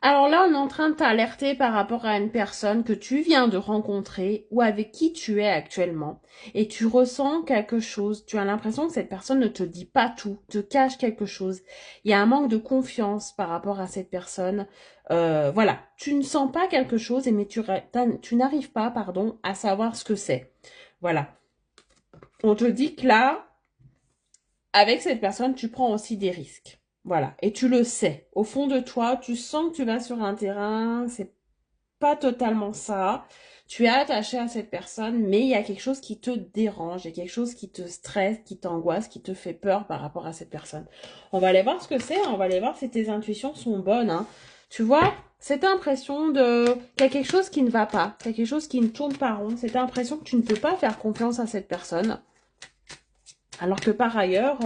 Alors là, on est en train de t'alerter par rapport à une personne que tu viens de rencontrer ou avec qui tu es actuellement. Et tu ressens quelque chose. Tu as l'impression que cette personne ne te dit pas tout, te cache quelque chose. Il y a un manque de confiance par rapport à cette personne. Voilà, tu ne sens pas quelque chose, mais tu n'arrives pas, pardon, à savoir ce que c'est. Voilà. On te dit que là, avec cette personne, tu prends aussi des risques. Voilà. Et tu le sais. Au fond de toi, tu sens que tu vas sur un terrain, c'est pas totalement ça. Tu es attaché à cette personne, mais il y a quelque chose qui te dérange, il y a quelque chose qui te stresse, qui t'angoisse, qui te fait peur par rapport à cette personne. On va aller voir ce que c'est, on va aller voir si tes intuitions sont bonnes, hein. Tu vois, cette impression qu'il y a quelque chose qui ne va pas, qu'il y a quelque chose qui ne tourne pas rond, cette impression que tu ne peux pas faire confiance à cette personne. Alors que par ailleurs,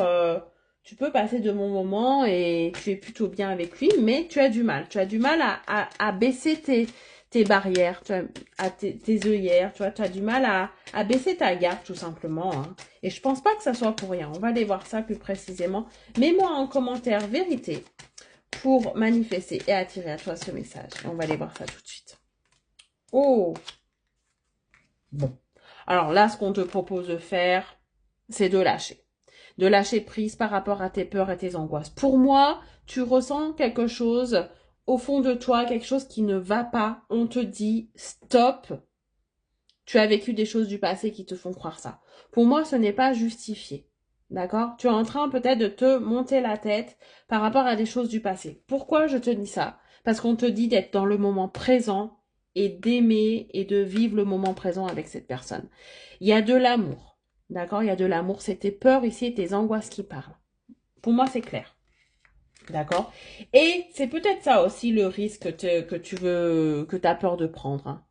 tu peux passer de bons moments et tu es plutôt bien avec lui, mais tu as du mal. Tu as du mal à baisser tes barrières, tes œillères, tu as du mal à baisser ta garde tout simplement, hein. Et je pense pas que ça soit pour rien. On va aller voir ça plus précisément. Mets-moi en commentaire vérité pour manifester et attirer à toi ce message. Et on va aller voir ça tout de suite. Oh, bon. Alors là, ce qu'on te propose de faire, c'est de lâcher. De lâcher prise par rapport à tes peurs et tes angoisses. Pour moi, tu ressens quelque chose au fond de toi, quelque chose qui ne va pas. On te dit stop. Tu as vécu des choses du passé qui te font croire ça. Pour moi, ce n'est pas justifié. D'accord? Tu es en train peut-être de te monter la tête par rapport à des choses du passé. Pourquoi je te dis ça? Parce qu'on te dit d'être dans le moment présent et d'aimer et de vivre le moment présent avec cette personne. Il y a de l'amour. D'accord? Il y a de l'amour. C'est tes peurs ici et tes angoisses qui parlent. Pour moi, c'est clair. D'accord? Et c'est peut-être ça aussi le risque que tu veux, que tu as peur de prendre, hein.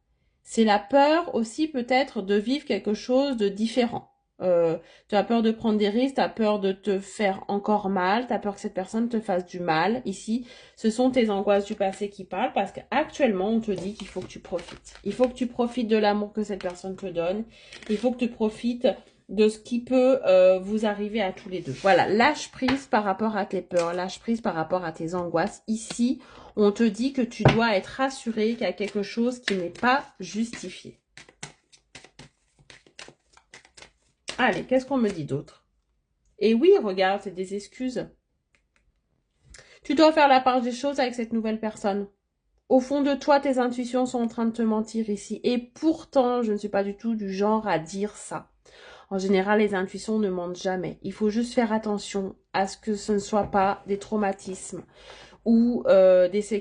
C'est la peur aussi peut-être de vivre quelque chose de différent. Tu as peur de prendre des risques, tu as peur de te faire encore mal, tu as peur que cette personne te fasse du mal. Ici, ce sont tes angoisses du passé qui parlent parce qu'actuellement, on te dit qu'il faut que tu profites. Il faut que tu profites de l'amour que cette personne te donne. Il faut que tu profites de ce qui peut vous arriver à tous les deux. Voilà, lâche prise par rapport à tes peurs, lâche prise par rapport à tes angoisses. Ici, on te dit que tu dois être rassuré qu'il y a quelque chose qui n'est pas justifié. Allez, qu'est-ce qu'on me dit d'autre? Et oui, regarde, c'est des excuses. Tu dois faire la part des choses avec cette nouvelle personne. Au fond de toi, tes intuitions sont en train de te mentir ici. Et pourtant, je ne suis pas du tout du genre à dire ça. En général, les intuitions ne mentent jamais. Il faut juste faire attention à ce que ce ne soit pas des traumatismes ou des séquelles